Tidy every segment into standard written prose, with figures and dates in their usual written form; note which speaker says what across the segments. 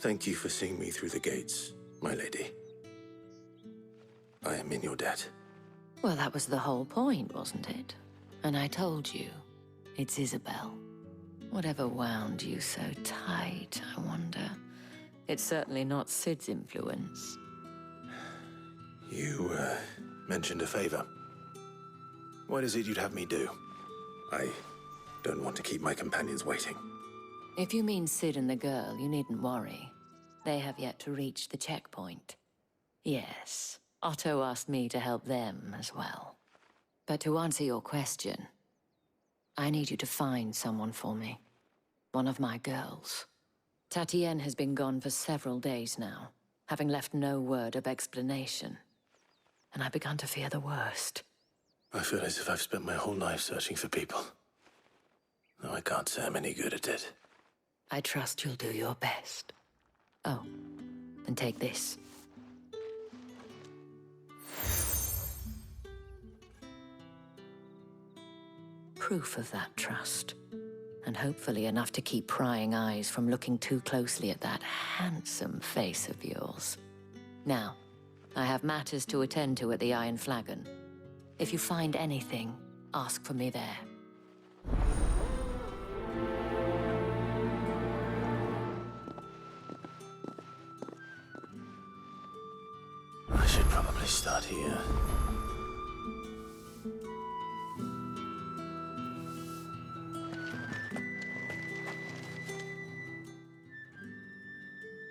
Speaker 1: Thank you for seeing me through the gates, my lady. I am in your debt.
Speaker 2: Well, that was the whole point, wasn't it? And I told you, it's Isabel. Whatever wound you so tight, I wonder. It's certainly not Sid's influence.
Speaker 1: You, mentioned a favor. What is it you'd have me do? I don't want to keep my companions waiting.
Speaker 2: If you mean Sid and the girl, you needn't worry. They have yet to reach the checkpoint. Yes, Otto asked me to help them as well. But to answer your question, I need you to find someone for me. One of my girls. Tatienne has been gone for several days now, having left no word of explanation. And I've begun to fear the worst.
Speaker 1: I feel as if I've spent my whole life searching for people. Though I can't say I'm any good at it.
Speaker 2: I trust you'll do your best. Oh, and take this. Proof of that trust. And hopefully enough to keep prying eyes from looking too closely at that handsome face of yours. Now, I have matters to attend to at the Iron Flagon. If you find anything, ask for me there.
Speaker 1: I should probably start here.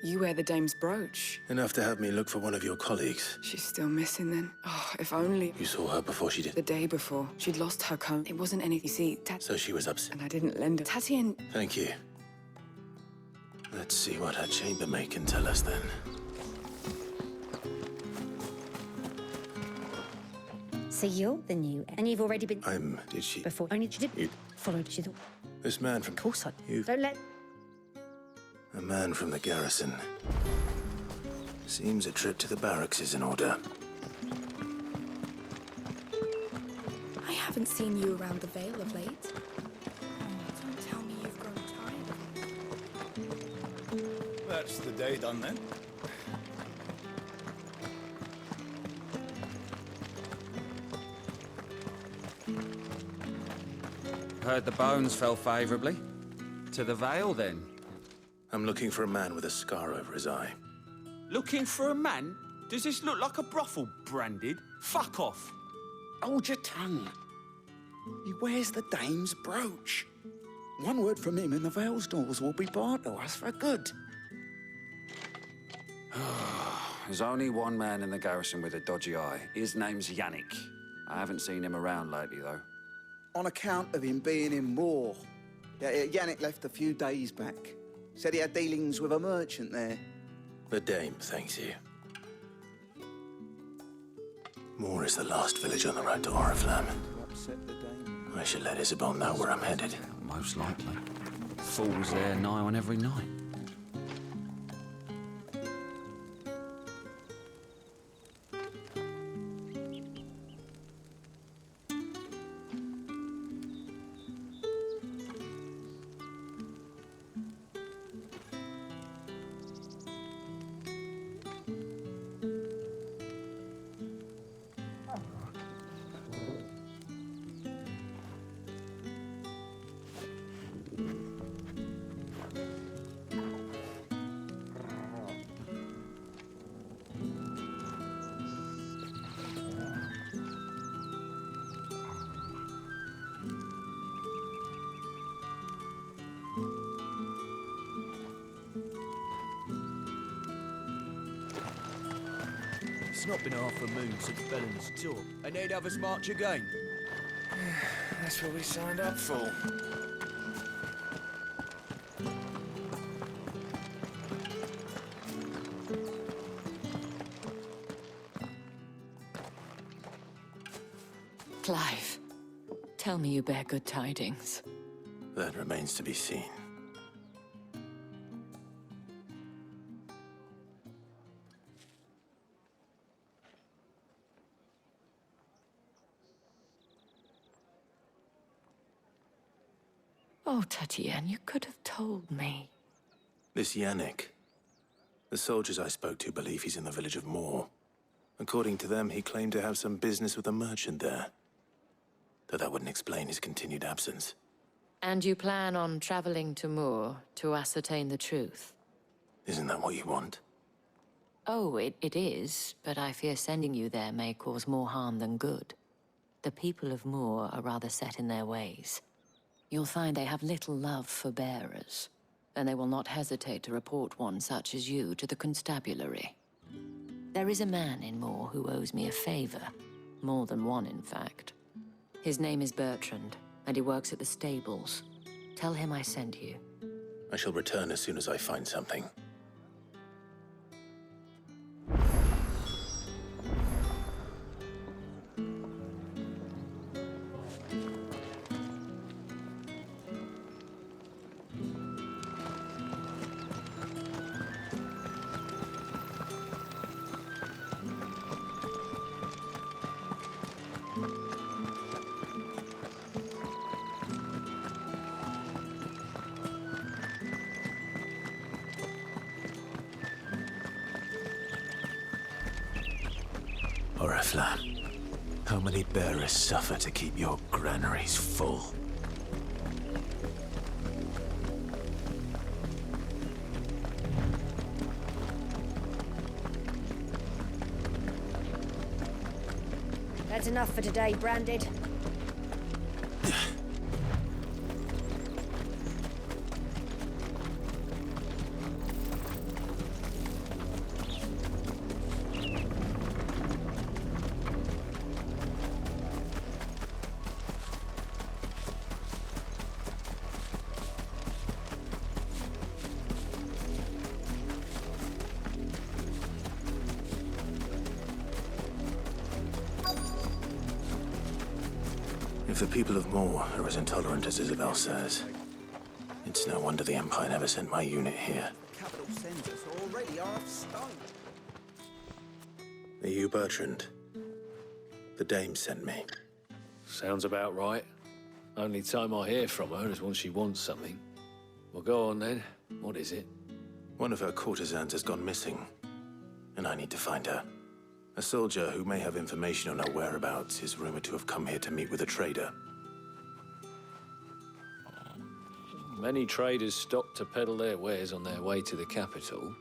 Speaker 3: You wear the dame's brooch.
Speaker 1: Enough to have me look for one of your colleagues.
Speaker 3: She's still missing then. Oh, if only.
Speaker 1: You saw her before she did?
Speaker 3: The day before. She'd lost her comb. It wasn't anything. You see,
Speaker 1: So she was upset.
Speaker 3: and I didn't lend her. Tatienne.
Speaker 1: Thank you. Let's see what her chambermaid can tell us then.
Speaker 4: So you're the new, and you've already been
Speaker 1: Did she?
Speaker 4: before. Only she didn't
Speaker 1: You-
Speaker 4: follow. She thought,
Speaker 1: This man from...
Speaker 4: of course I.
Speaker 1: You...
Speaker 4: Don't let.
Speaker 1: A man from the garrison. Seems a trip to the barracks is in order.
Speaker 5: I haven't seen you around the Vale of late. Don't tell me you've grown tired.
Speaker 6: That's the day done then.
Speaker 7: Heard the bones fell favourably. To the Vale, then?
Speaker 1: I'm looking for a man with a scar over his eye.
Speaker 7: Looking for a man? Does this look like a brothel branded? Fuck off!
Speaker 8: Hold your tongue. He wears the dame's brooch. One word from him and the Vale's doors will be barred to us for good.
Speaker 7: There's only one man in the garrison with a dodgy eye. His name's Yannick. I haven't seen him around lately, though.
Speaker 8: On account of him being in war. Yannick left a few days back. Said he had dealings with a merchant there.
Speaker 1: The dame thanks you. Moor is the last village on the road to Oriflamme.
Speaker 8: Upset the dame.
Speaker 1: I should let Isabel know where I'm headed.
Speaker 7: Most likely. Fools there nigh on every night.
Speaker 9: It's not been half a moon since Bellen's talk, and they'd have us march again.
Speaker 6: That's what we signed up for.
Speaker 2: Clive, tell me you bear good tidings.
Speaker 1: That remains to be seen.
Speaker 2: Oh, Tatienne, you could have told me.
Speaker 1: This Yannick, The soldiers I spoke to believe he's in the village of Moor. According to them, he claimed to have some business with a merchant there. Though that wouldn't explain his continued absence.
Speaker 2: And you plan on traveling to Moor to ascertain the truth?
Speaker 1: Isn't that what you want?
Speaker 2: Oh, it is, but I fear sending you there may cause more harm than good. The people of Moor are rather set in their ways. You'll find they have little love for bearers, and they will not hesitate to report one such as you to the constabulary. There is a man in Moor who owes me a favor. More than one, in fact. His name is Bertrand, and he works at the stables. Tell him I sent you.
Speaker 1: I shall return as soon as I find something. Oriflamme, how many bearers suffer to keep your granaries full?
Speaker 4: That's enough for today, Branded.
Speaker 1: If the people of Moor are as intolerant as Isabel says, it's no wonder the Empire never sent my unit here.
Speaker 8: Capital centres already half stone.
Speaker 1: Are you Bertrand? The dame sent me.
Speaker 10: Sounds about right. Only time I hear from her is when she wants something. Well, go on then. What is it?
Speaker 1: One of her courtesans has gone missing, and I need to find her. A soldier who may have information on her whereabouts is rumored to have come here to meet with a trader.
Speaker 10: Many traders stop to peddle their wares on their way to the capital,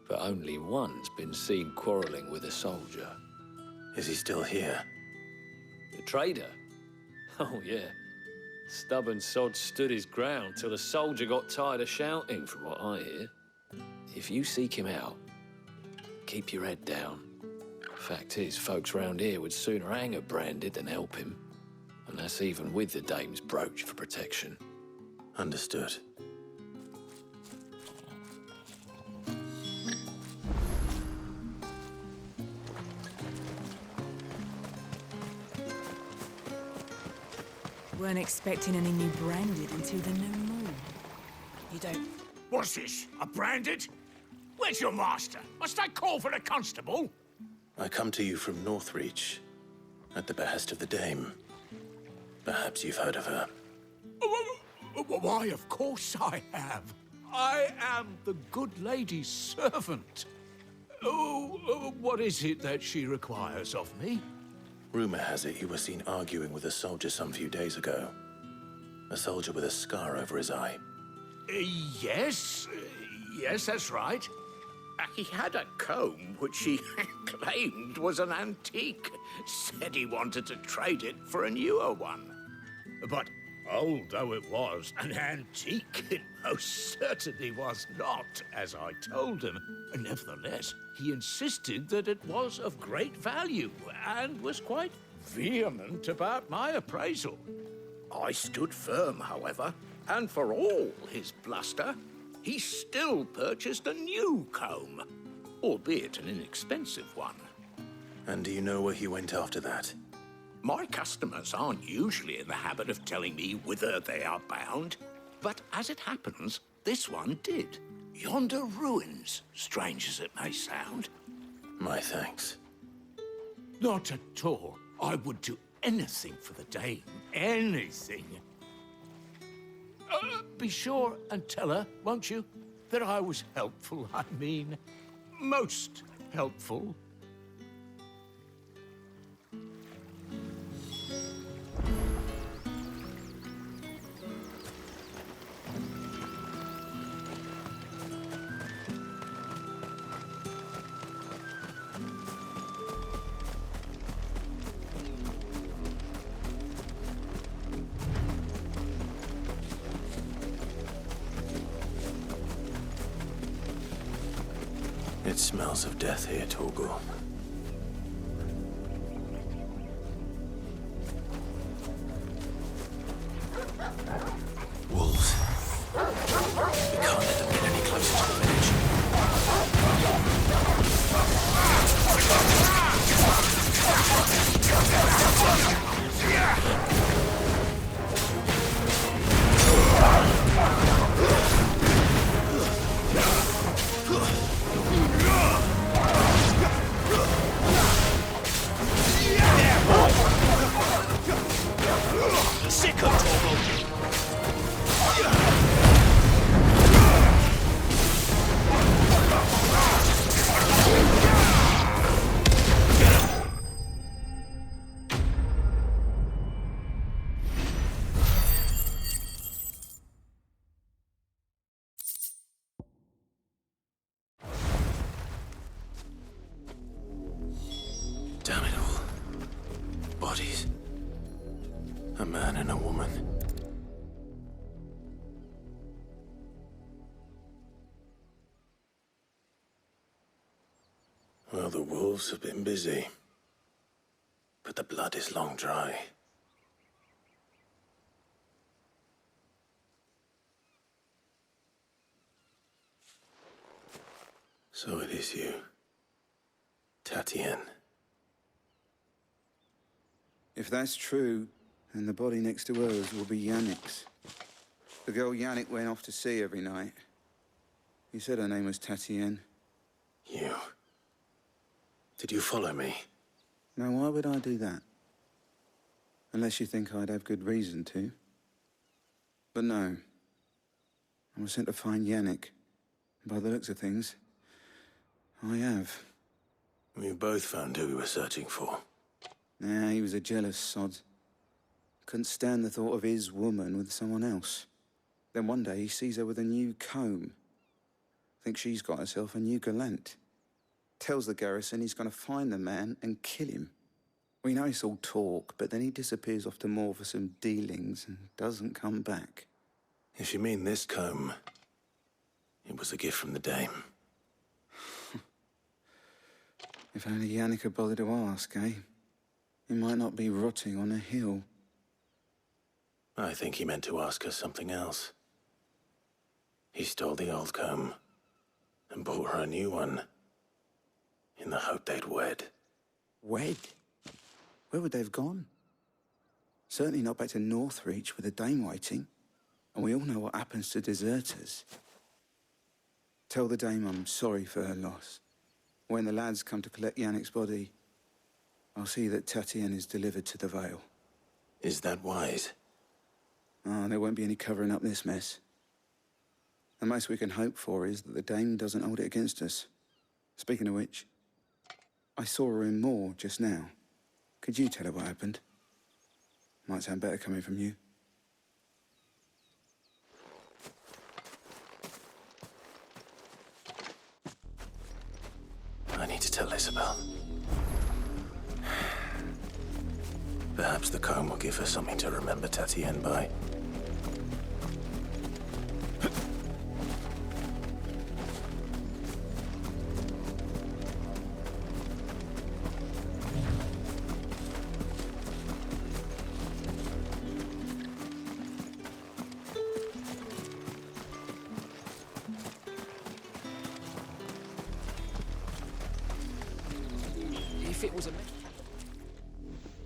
Speaker 10: but only one's been seen quarreling with a soldier.
Speaker 1: Is he still here?
Speaker 10: The trader? Oh, yeah. Stubborn sod stood his ground till the soldier got tired of shouting, from what I hear. If you seek him out, keep your head down. Fact is, folks round here would sooner hang a Branded than help him. And that's even with the dame's brooch for protection.
Speaker 1: Understood.
Speaker 3: Weren't expecting any new Branded until the new moon. You don't...
Speaker 11: What's this? A Branded? Where's your master? Must I call for the constable?
Speaker 1: I come to you from Northreach, at the behest of the dame. Perhaps you've heard of her.
Speaker 11: Why, of course I have. I am the good lady's servant. What is it that she requires of me?
Speaker 1: Rumor has it you were seen arguing with a soldier some few days ago. A soldier with a scar over his eye.
Speaker 11: Yes, that's right. He had a comb which he claimed was an antique. Said he wanted to trade it for a newer one. But old though it was, an antique it most certainly was not, as I told him. Nevertheless, he insisted that it was of great value and was quite vehement about my appraisal. I stood firm, however, and for all his bluster, he still purchased a new comb, albeit an inexpensive one.
Speaker 1: And do you know where he went after that?
Speaker 11: My customers aren't usually in the habit of telling me whither they are bound, but as it happens, this one did. Yonder ruins, strange as it may sound.
Speaker 1: My thanks.
Speaker 11: Not at all. I would do anything for the dame. Anything. Be sure and tell her, won't you, that I was helpful, I mean. most helpful.
Speaker 1: It smells of death here, Torgal. Wolves. We can't let them get any closer to the village.
Speaker 9: Sick of Torgal!
Speaker 1: Damn it all. Bodies. A man and a woman. Well, the wolves have been busy. But the blood is long dry. So it is you, Tatienne.
Speaker 8: If that's true, then the body next to hers will be Yannick's. The girl Yannick went off to see every night. He said her name was Tatienne.
Speaker 1: You. Did you follow me?
Speaker 8: Now, why would I do that? Unless you think I'd have good reason to. But no. I was sent to find Yannick. By the looks of things, I have.
Speaker 1: We both found who we were searching for.
Speaker 8: Nah, he was a jealous sod. Couldn't stand the thought of his woman with someone else. Then one day he sees her with a new comb. Thinks she's got herself a new gallant. Tells the garrison he's going to find the man and kill him. We know it's all talk, but then he disappears off to Moor for some dealings and doesn't come back.
Speaker 1: If you mean this comb, it was a gift from the dame.
Speaker 8: If only Yannick had bothered to ask, eh? He might not be rotting on a hill.
Speaker 1: I think he meant to ask her something else. He stole the old comb and bought her a new one in the hope they'd wed.
Speaker 8: Wed? Where would they have gone? Certainly not back to Northreach with a dame waiting. And we all know what happens to deserters. Tell the dame I'm sorry for her loss. When the lads come to collect Yannick's body, I'll see that Tatienne is delivered to the Vale.
Speaker 1: Is that wise?
Speaker 8: Oh, there won't be any covering up this mess. The most we can hope for is that the dame doesn't hold it against us. Speaking of which, I saw her in Moor just now. Could you tell her what happened? Might sound better coming from you.
Speaker 1: I need to tell Isabel. Perhaps the comb will give her something to remember Tatienne by.
Speaker 9: If it was a...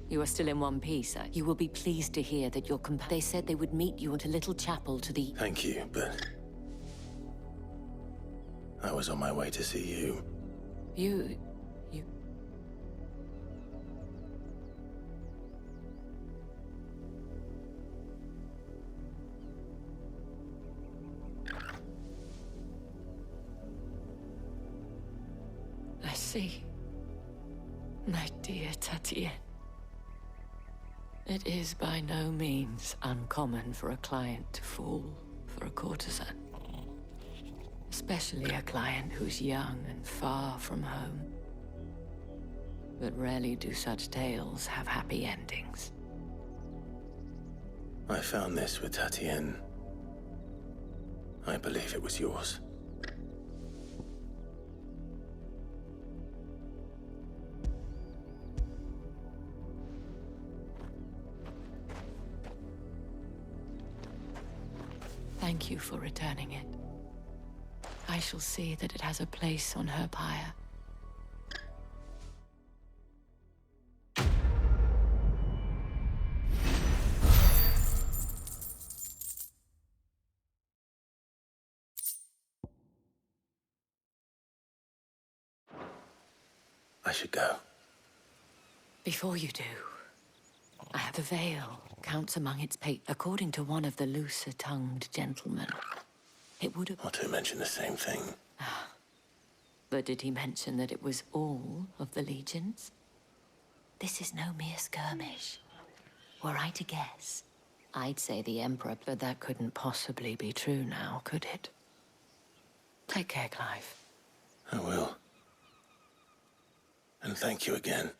Speaker 2: You are still in one piece. You will be pleased to hear that your They said they would meet you at a little chapel to the...
Speaker 1: Thank you, but I was on my way to see you.
Speaker 2: You... see. My dear Tatienne. It is by no means uncommon for a client to fall for a courtesan. Especially a client who's young and far from home. But rarely do such tales have happy endings.
Speaker 1: I found this with Tatienne. I believe it was yours.
Speaker 2: Thank you for returning it. I shall see that it has a place on her pyre.
Speaker 1: I should go.
Speaker 2: Before you do, I have a veil counts among its according to one of the looser-tongued gentlemen. It would have...
Speaker 1: Otto mentioned the same thing.
Speaker 2: But did he mention that it was all of the legions? This is no mere skirmish. Were I to guess, I'd say the Emperor, but that couldn't possibly be true now, could it? Take care, Clive.
Speaker 1: I will. And thank you again.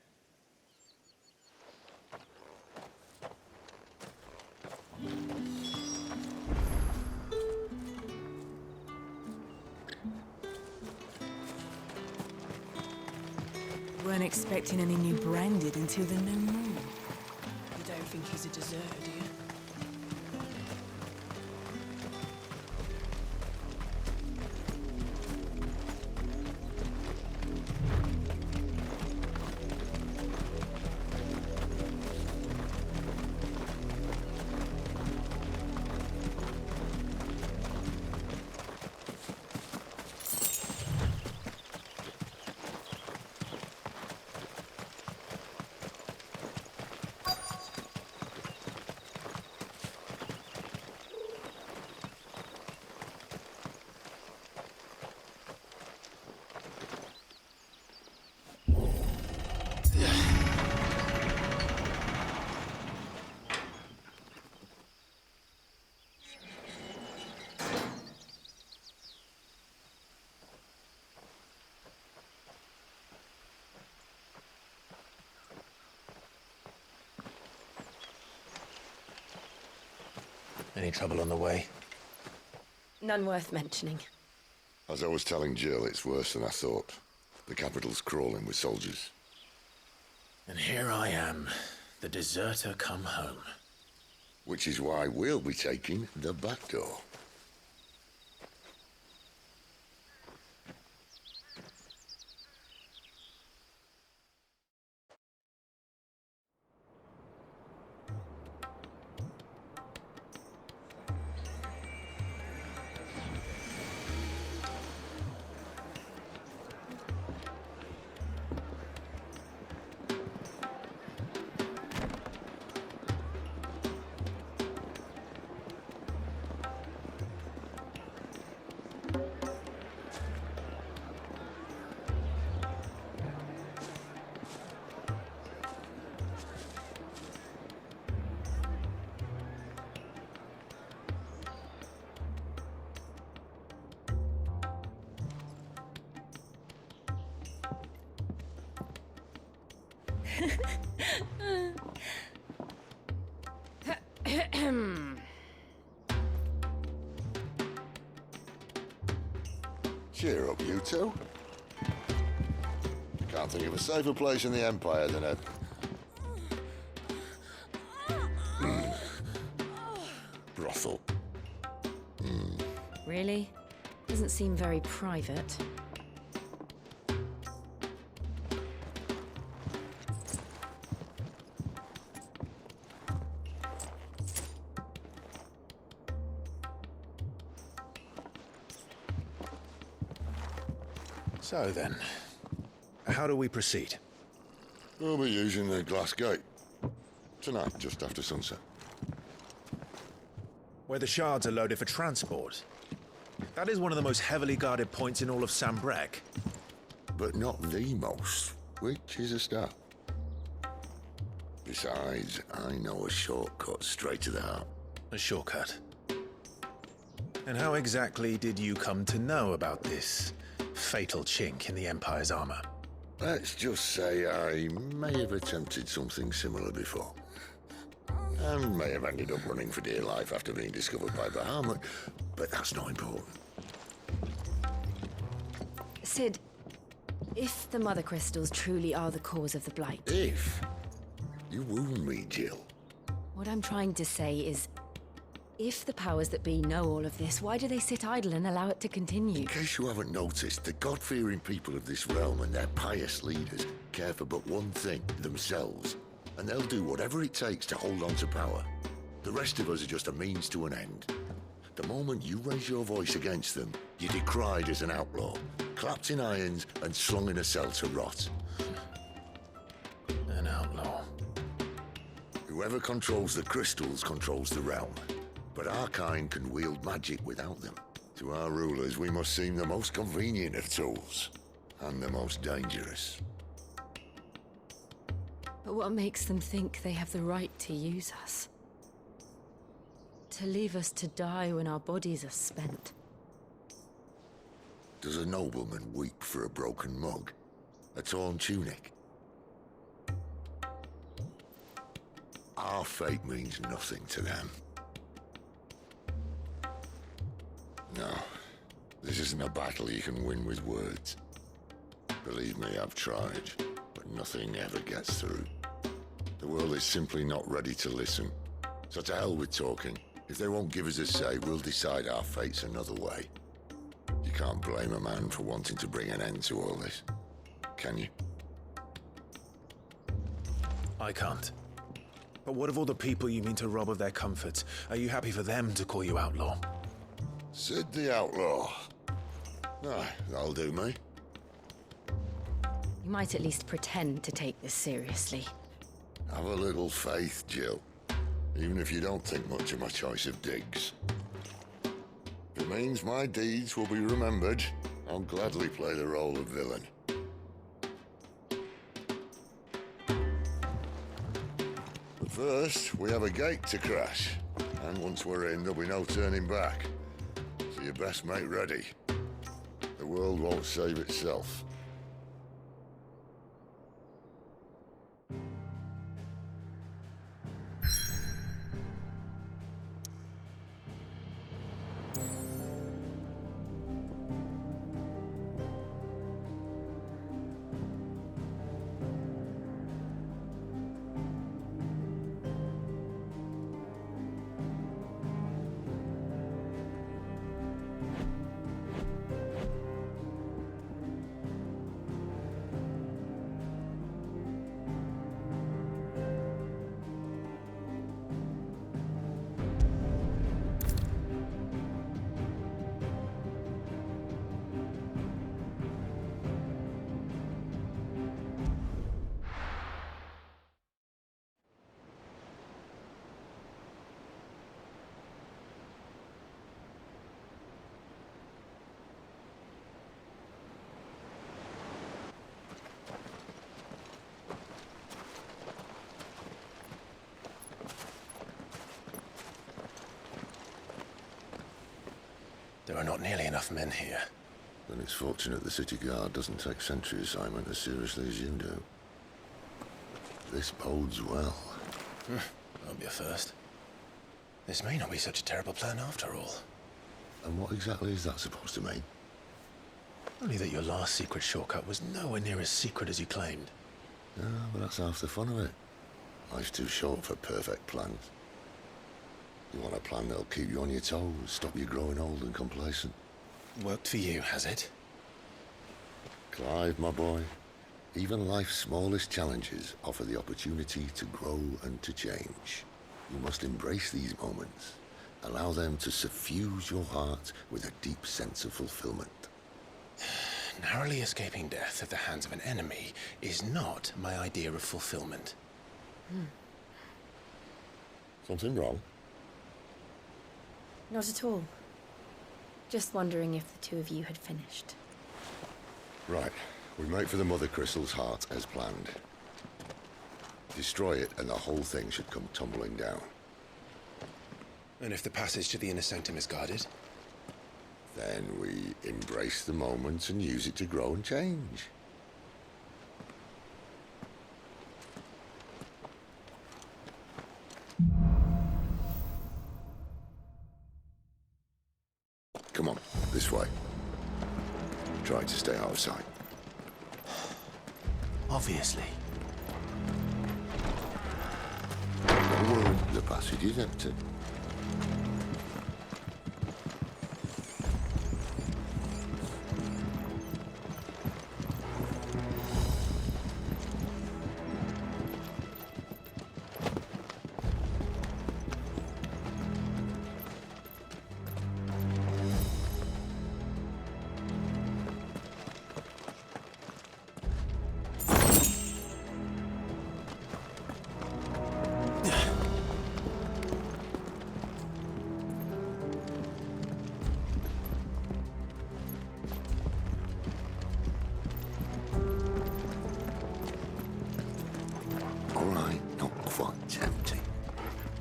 Speaker 3: Weren't expecting any new branded until the new moon. You don't think he's a deserter, do you?
Speaker 1: Any trouble on the way?
Speaker 4: None worth mentioning.
Speaker 12: As I was telling Jill, it's worse than I thought. The capital's crawling with soldiers.
Speaker 1: And here I am, the deserter come home.
Speaker 12: Which is why we'll be taking the back door. Cheer up, you two. Can't think of a safer place in the Empire than a... brothel.
Speaker 4: Really? Doesn't seem very private.
Speaker 6: So then, how do we proceed?
Speaker 12: We'll be using the glass gate. Tonight, just after sunset.
Speaker 6: Where the shards are loaded for transport. That is one of the most heavily guarded points in all of Sambrec.
Speaker 12: but not the most, which is a start. Besides, I know a shortcut straight to the heart.
Speaker 6: A shortcut? And how exactly did you come to know about this fatal chink in the Empire's armor?
Speaker 12: Let's just say I may have attempted something similar before. And may have ended up running for dear life after being discovered by Bahamut, but that's not important.
Speaker 4: Sid, if the Mother Crystals truly are the cause of the Blight...
Speaker 12: If? You wound me, Jill.
Speaker 4: What I'm trying to say is, if the powers that be know all of this, why do they sit idle and allow it to continue?
Speaker 12: In case you haven't noticed, the God-fearing people of this realm and their pious leaders care for but one thing, themselves. And they'll do whatever it takes to hold on to power. The rest of us are just a means to an end. The moment you raise your voice against them, you're decried as an outlaw, clapped in irons and slung in a cell to rot.
Speaker 6: An outlaw.
Speaker 12: Whoever controls the crystals controls the realm. But our kind can wield magic without them. To our rulers, we must seem the most convenient of tools, and the most dangerous.
Speaker 4: But what makes them think they have the right to use us? To leave us to die when our bodies are spent?
Speaker 12: Does a nobleman weep for a broken mug? A torn tunic? Our fate means nothing to them. No, this isn't a battle you can win with words. Believe me, I've tried, but nothing ever gets through. The world is simply not ready to listen. So to hell with talking. If they won't give us a say, we'll decide our fates another way. You can't blame a man for wanting to bring an end to all this, can you?
Speaker 6: I can't. But what of all the people you mean to rob of their comforts? Are you happy for them to call you outlaw?
Speaker 12: Sid the Outlaw. Ah, that'll do me.
Speaker 4: You might at least pretend to take this seriously.
Speaker 12: Have a little faith, Jill. Even if you don't think much of my choice of digs. If it means my deeds will be remembered, I'll gladly play the role of villain. But first, we have a gate to crash. And once we're in, there'll be no turning back. So you best make ready. The world won't save itself.
Speaker 6: There are not nearly enough men here.
Speaker 12: Then it's fortunate the city guard doesn't take sentry assignment as seriously as you do. This bodes well.
Speaker 6: Won't be a first. This may not be such a terrible plan after all.
Speaker 12: And what exactly is that supposed to mean?
Speaker 6: Only that your last secret shortcut was nowhere near as secret as you claimed.
Speaker 12: Yeah, but that's half the fun of it. Life's too short for perfect plans. You want a plan that'll keep you on your toes, stop you growing old and complacent.
Speaker 6: Worked for you, has it?
Speaker 12: Clive, my boy, even life's smallest challenges offer the opportunity to grow and to change. You must embrace these moments. Allow them to suffuse your heart with a deep sense of fulfillment.
Speaker 6: Narrowly escaping death at the hands of an enemy is not my idea of fulfillment.
Speaker 12: Something wrong?
Speaker 4: Not at all. Just wondering if the two of you had finished.
Speaker 12: Right. We make for the Mother Crystal's heart as planned. Destroy it and the whole thing should come tumbling down.
Speaker 6: And if the passage to the inner sanctum is guarded?
Speaker 12: Then we embrace the moment and use it to grow and change. Come on, this way. Try to stay out of sight.
Speaker 1: Obviously.
Speaker 12: Don't worry, the passage is empty.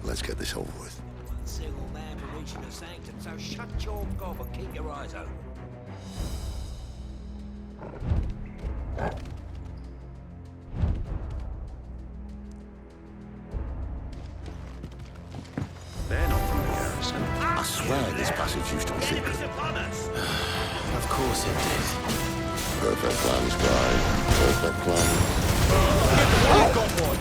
Speaker 12: Let's get this over with.
Speaker 11: One single man for reaching the sanctum, so shut your gob and keep your eyes open.
Speaker 12: They're not from the garrison. I swear this passage used to be secret.
Speaker 1: Of course it did.
Speaker 12: Perfect plan, Scribe. Perfect plan.
Speaker 9: I've got one!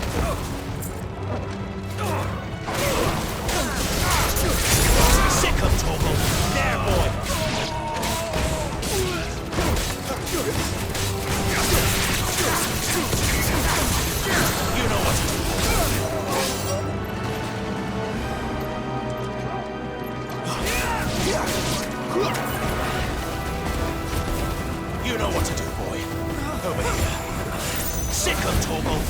Speaker 9: Sick of Toggle! There, boy! You know what to do. You know what to do, boy. Over here. Sick of Toggle!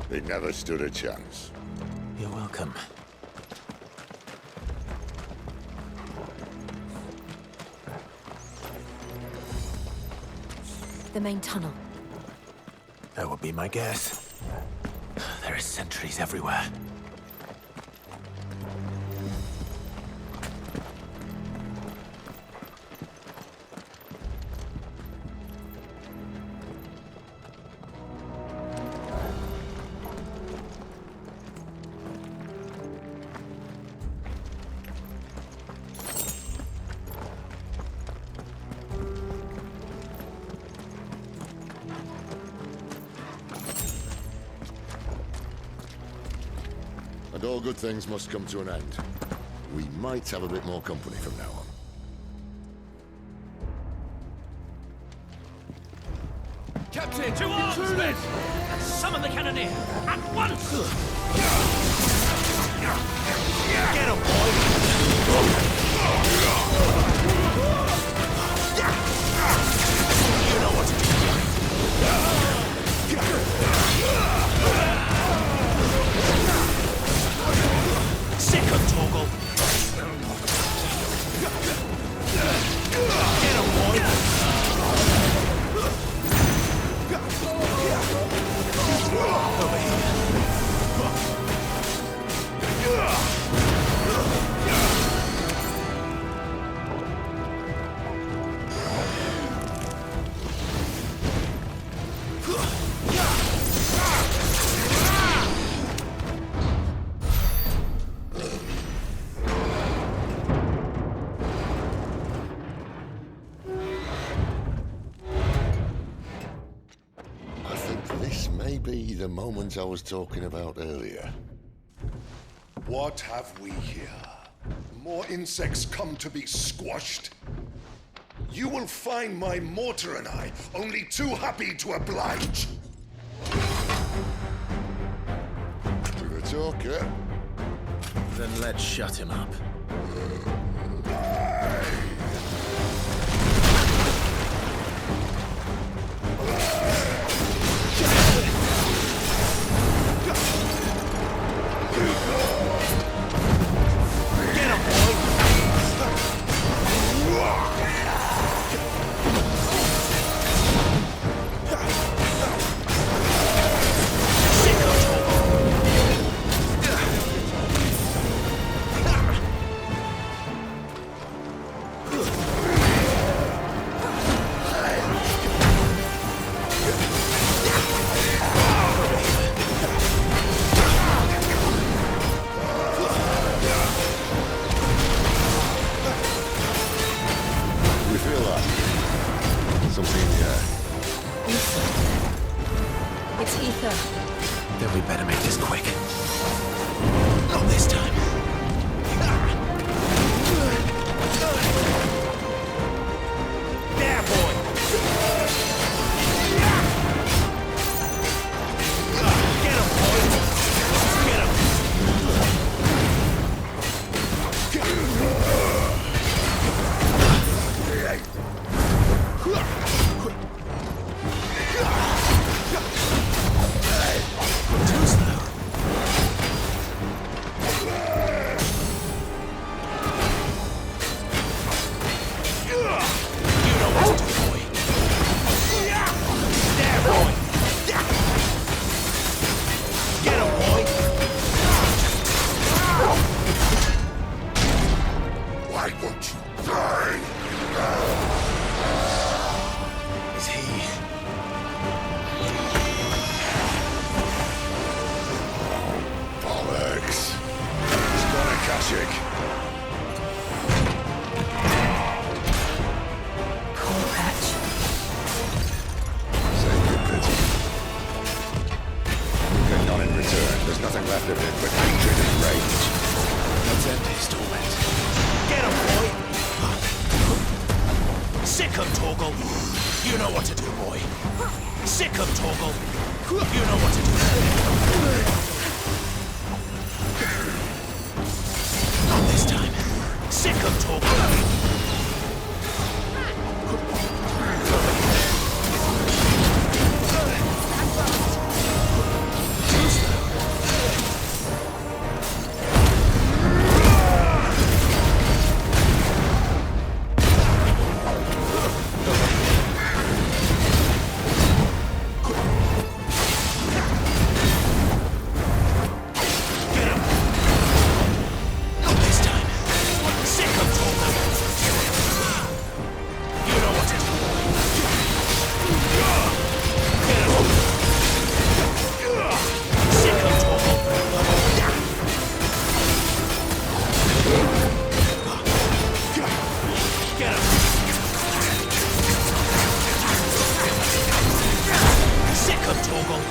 Speaker 12: They never stood a chance.
Speaker 1: You're welcome.
Speaker 4: The main tunnel.
Speaker 1: That would be my guess. There are sentries everywhere.
Speaker 12: And all good things must come to an end. We might have a bit more company from now on.
Speaker 9: Captain! To arms, men! Summon the cannoneer! At once! Get him, boy! You know what to do. Sick of Toggle! Get him, boy! Over here.
Speaker 12: Be the moment I was talking about earlier.
Speaker 13: What have we here? More insects come to be squashed? You will find my mortar and I only too happy to oblige.
Speaker 12: To the talker.
Speaker 1: Then let's shut him up.
Speaker 4: It's ether.
Speaker 1: Then we better make this quick. Not this time.
Speaker 9: There, boy! Get him, boy! Get him!
Speaker 1: Too slow.
Speaker 9: You know what to do, boy. There, boy! Get him, boy!
Speaker 13: Why won't you die?
Speaker 1: Is he...
Speaker 12: Bollocks. He's got a Kashyyyk.
Speaker 4: Poor Patch.
Speaker 12: Save your pity. Getting on in return, there's nothing left of it but hatred and rage.
Speaker 1: Let's end his torment.
Speaker 9: Get him, boy! Sick him, Torgal! You know what to do, boy. Sick him, Torgal! You know what to do. Not this time. Sick him, Torgal! Not this time. Sick him, Torgal! You know what to do. Get him. Sick him, Torgal! Get him! Sick him, Torgal!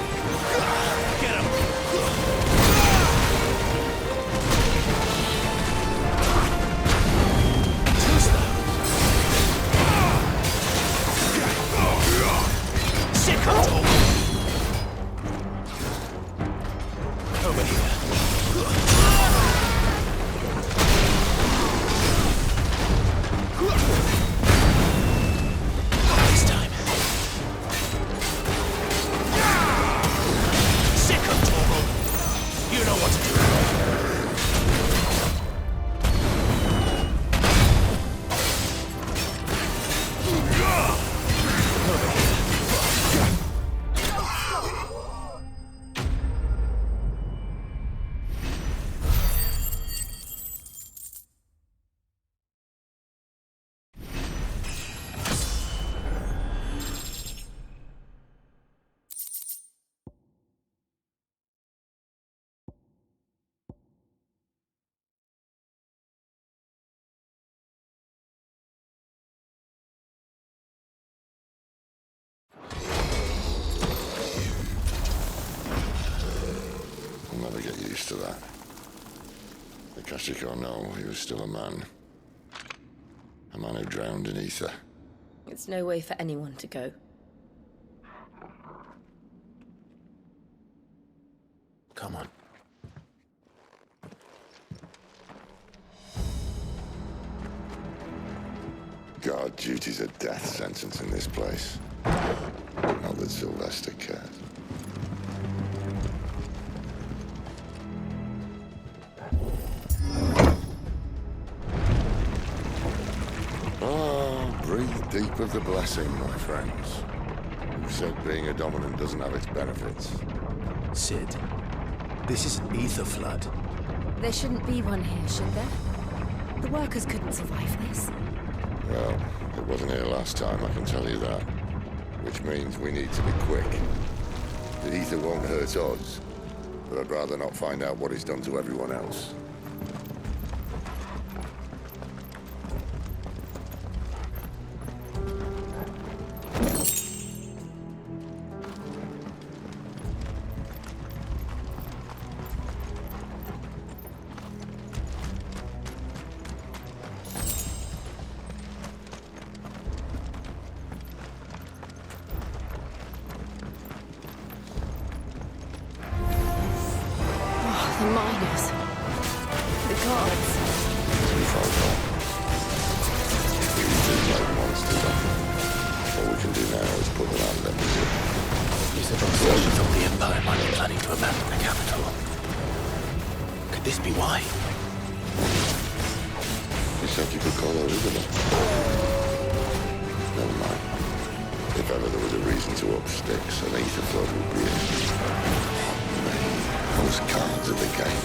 Speaker 9: Get him! Too slow. Sick him, Torgal! Over here. Not this time. Sick him, Torgal! You know what to do. Over here.
Speaker 12: I'll never get used to that. The Kashyyyk or no, he was still a man. A man who drowned in ether.
Speaker 4: It's no way for anyone to go.
Speaker 1: Come on.
Speaker 12: duty's a death sentence in this place. Not that Sylvester cares. Oh, breathe deep of the blessing, my friends. Who said being a dominant doesn't have its benefits?
Speaker 9: Sid, this is an ether flood.
Speaker 5: There shouldn't be one here, should there? The workers couldn't survive this.
Speaker 12: Well, it wasn't here last time, I can tell you that. Which means we need to be quick. The ether won't hurt us, but I'd rather not find out what it's done to everyone else.
Speaker 5: The miners. The guards.
Speaker 12: Too far gone. We do like monsters, I think. All we can do now is put the land under it.
Speaker 1: These are thought the Empire might be planning to abandon the capital. Could this be why?
Speaker 12: You said you could call her Isabel. Never mind. If ever there was a reason to up sticks, an ether flood would be it. Those cards of the game.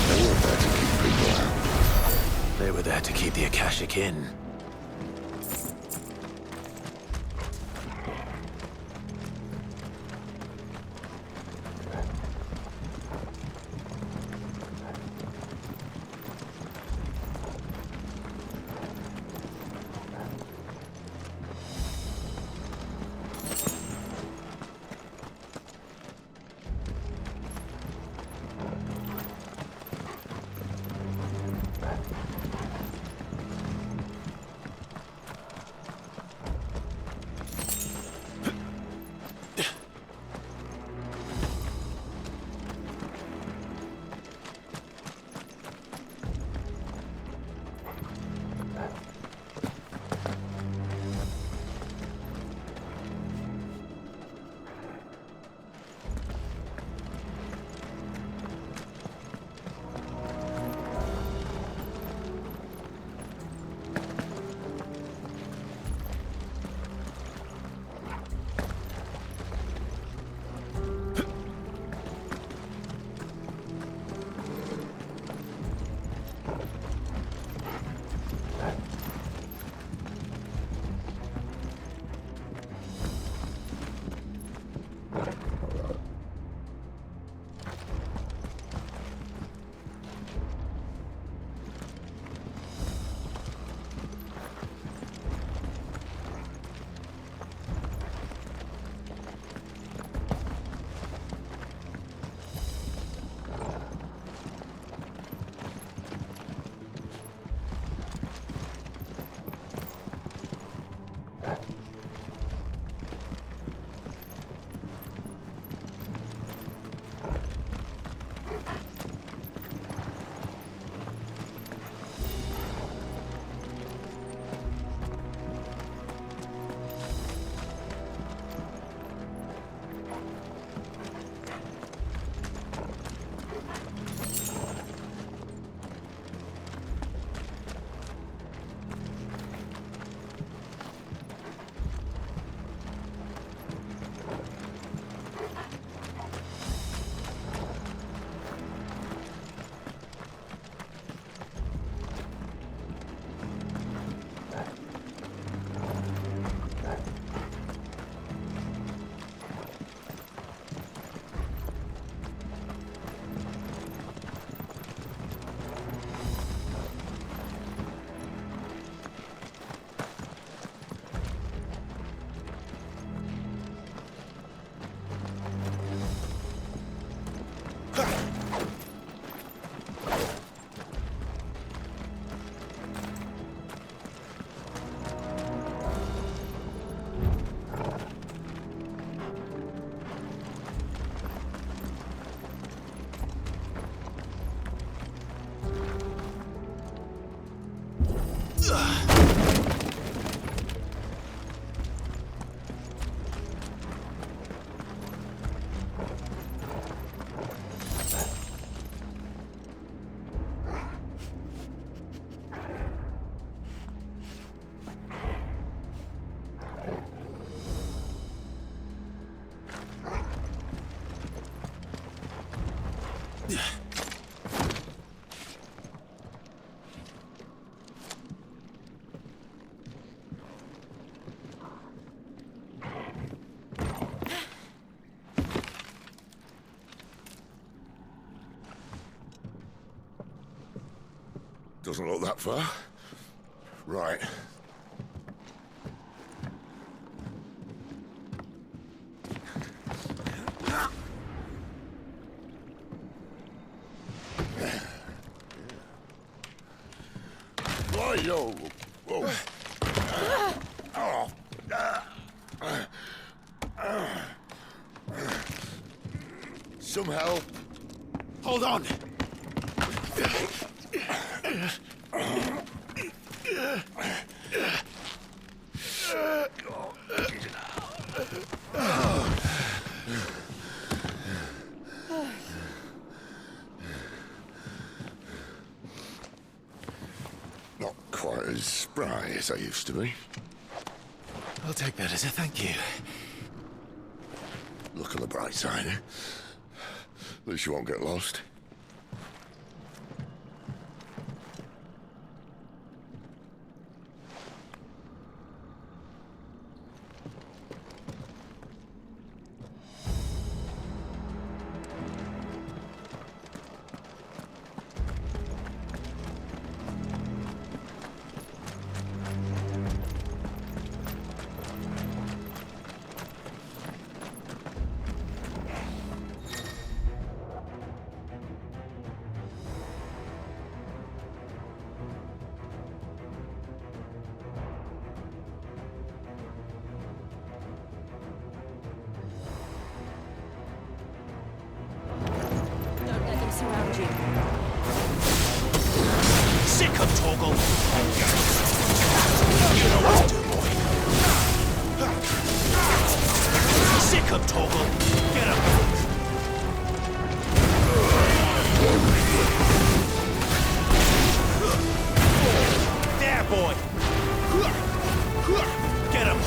Speaker 12: They weren't there to keep people out.
Speaker 1: They were there to keep the Akashic in.
Speaker 12: Doesn't look that far. Right. Yo. Whoa. Some help.
Speaker 9: Hold on.
Speaker 12: Not quite as spry as I used to be.
Speaker 9: I'll take that as a thank you.
Speaker 12: Look on the bright side, eh? At least you won't get lost.
Speaker 4: Surround you.
Speaker 9: Sick of Torgal! You know what to do, boy. Sick of Torgal! Get him! There, boy! Get him!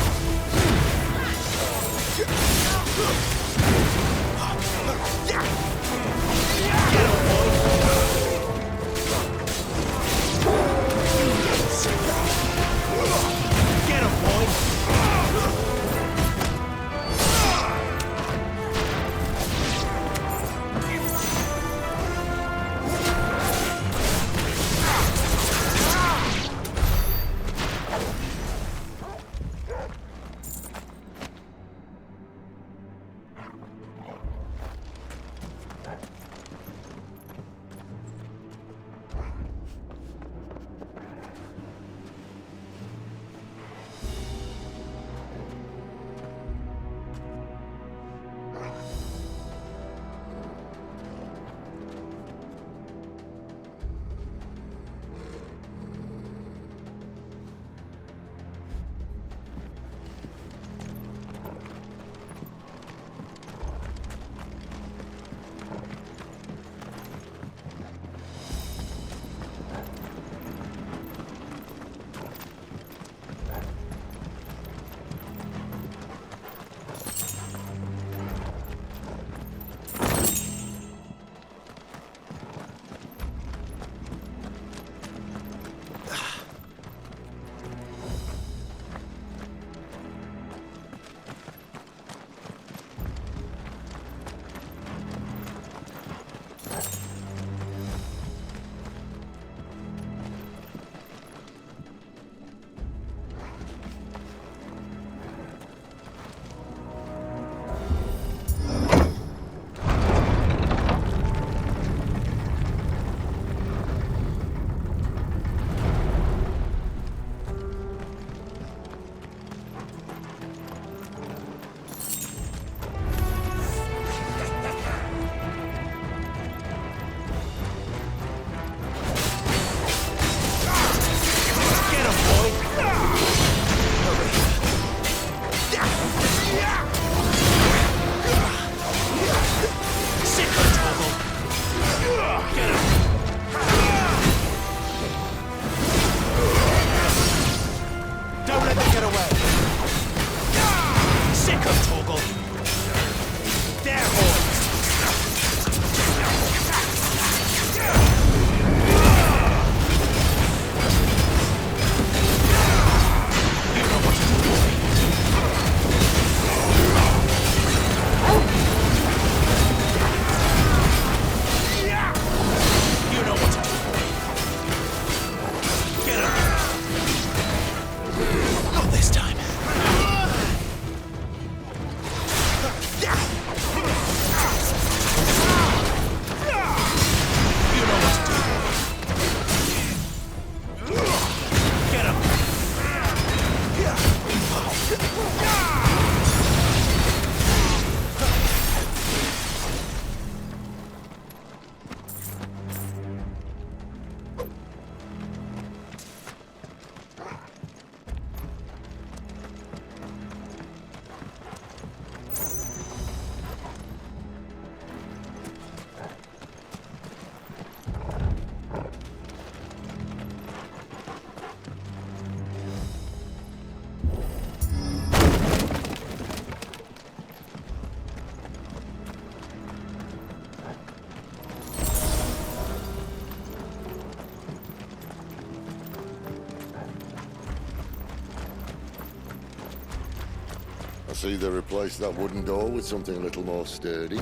Speaker 12: either replace that wooden door with something a little more sturdy.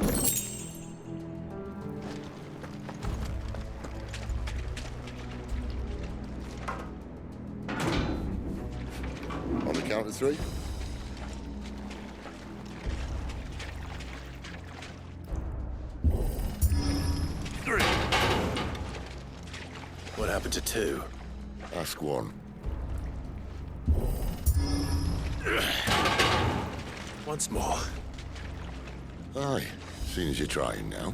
Speaker 12: On the count of 3.
Speaker 1: What happened to 2?
Speaker 12: Ask 1.
Speaker 1: Once more.
Speaker 12: Aye, seeing as you're trying now.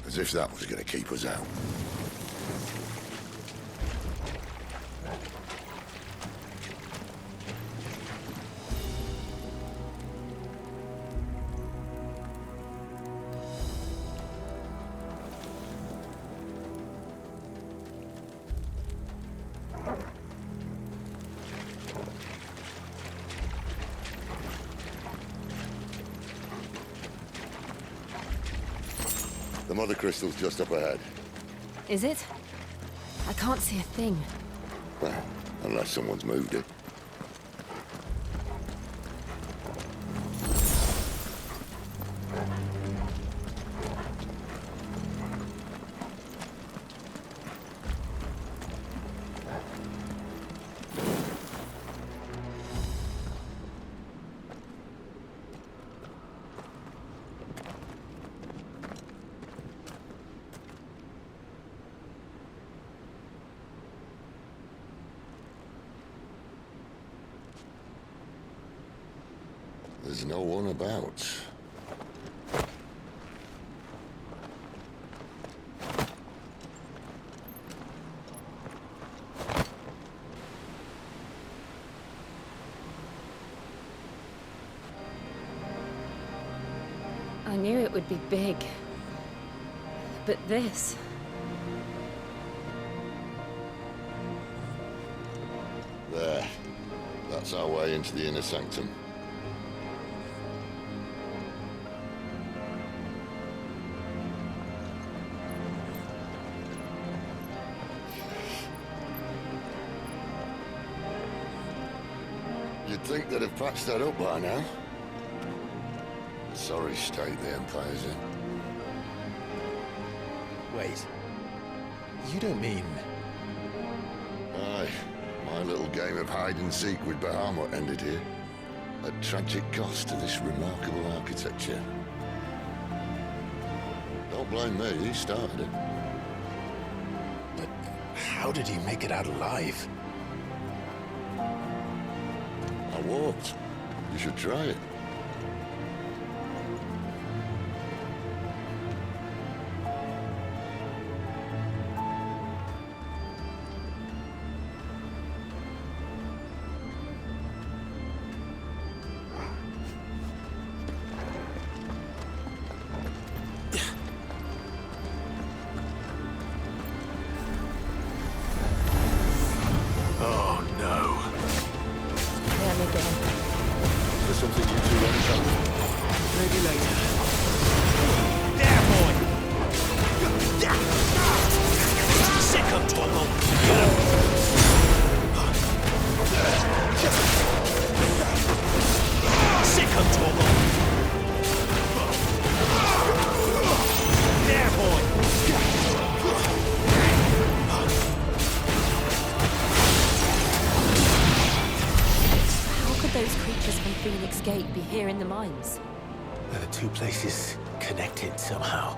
Speaker 12: As if that was going to keep us out. The mother crystal's just up ahead.
Speaker 4: Is it? I can't see a thing.
Speaker 12: Well, unless someone's moved it. There's no one about.
Speaker 4: I knew it would be big. But this...
Speaker 12: There. That's our way into the inner sanctum. You'd think they'd have patched that up by now. Sorry state the Empire's in.
Speaker 6: Wait. You don't mean...
Speaker 12: Aye. My little game of hide-and-seek with Bahamut ended here. At tragic cost to this remarkable architecture. Don't blame me, he started it.
Speaker 6: But how did he make it out alive?
Speaker 12: I walked. You should try it.
Speaker 4: Phoenix Gate be here in the mines?
Speaker 1: Are the two places connected somehow?